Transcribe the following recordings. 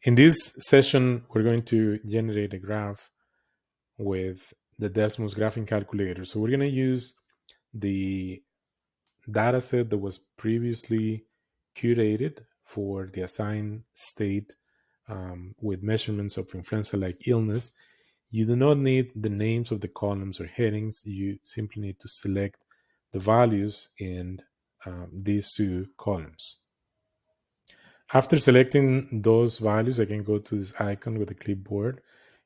In this session, we're going to generate a graph with the Desmos graphing calculator. So we're going to use the data set that was previously curated for the assigned state with measurements of influenza-like illness. You do not need the names of the columns or headings. You simply need to select the values in these two columns. After selecting those values, I can go to this icon with the clipboard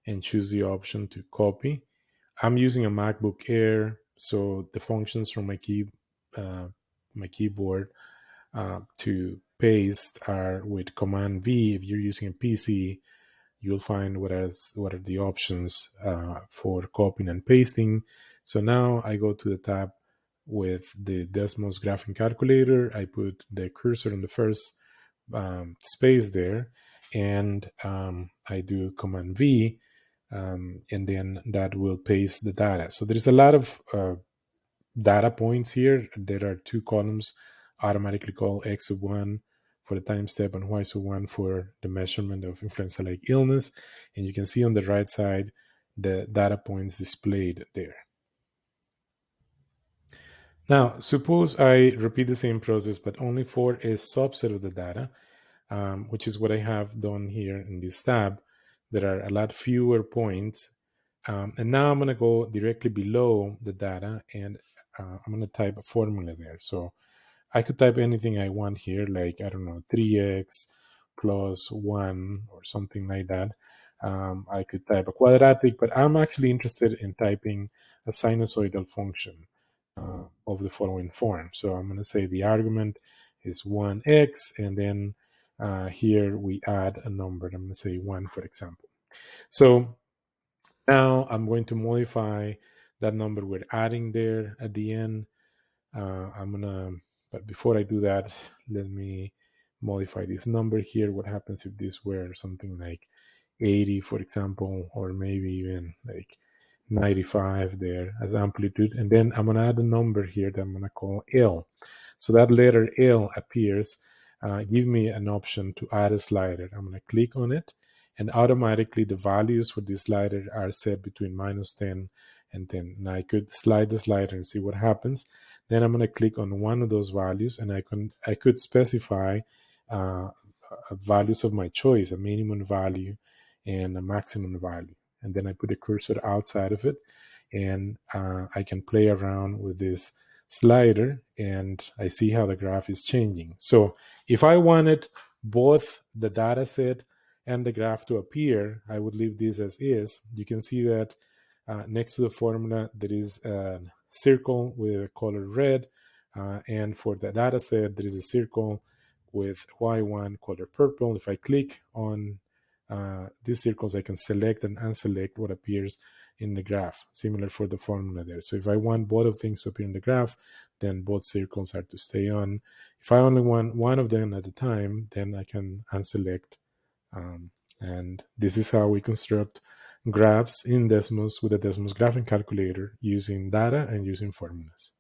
and choose the option to copy. I'm using a MacBook Air, so the functions from my keyboard to paste are with Command V. If you're using a PC, you'll find what are the options for copying and pasting. So now I go to the tab with the Desmos graphing calculator. I put the cursor on the first space there, and I do Command V, and then that will paste the data. So there's a lot of data points here. There are two columns automatically called X of 1 for the time step and Y of 1 for the measurement of influenza-like illness. And you can see on the right side the data points displayed there. Now, suppose I repeat the same process, but only for a subset of the data, which is what I have done here in this tab. There are a lot fewer points. And now I'm going to go directly below the data, and I'm going to type a formula there. So I could type anything I want here, like, I don't know, 3x plus 1 or something like that. I could type a quadratic, but I'm actually interested in typing a sinusoidal function of the following form. So I'm going to say the argument is 1x, and then here we add a number. I'm going to say 1, for example. So now I'm going to modify that number we're adding there at the end. But before I do that, let me modify this number here. What happens if this were something like 80, for example, or maybe even like 95 there as amplitude. And then I'm going to add a number here that I'm going to call L. So that letter L appears. Give me an option to add a slider. I'm going to click on it, and automatically the values for this slider are set between -10 and 10. Now I could slide the slider and see what happens. Then I'm going to click on one of those values, and I could specify values of my choice, a minimum value and a maximum value. And then I put a cursor outside of it, and I can play around with this slider, and I see how the graph is changing. So if I wanted both the data set and the graph to appear, I would leave this as is. You can see that next to the formula, there is a circle with a color red, and for the data set, there is a circle with Y1 color purple. If I click on these circles, I can select and unselect what appears in the graph, similar for the formula there. So if I want both of things to appear in the graph, then both circles are to stay on. If I only want one of them at a time, then I can unselect. And this is how we construct graphs in Desmos with the Desmos graphing calculator using data and using formulas.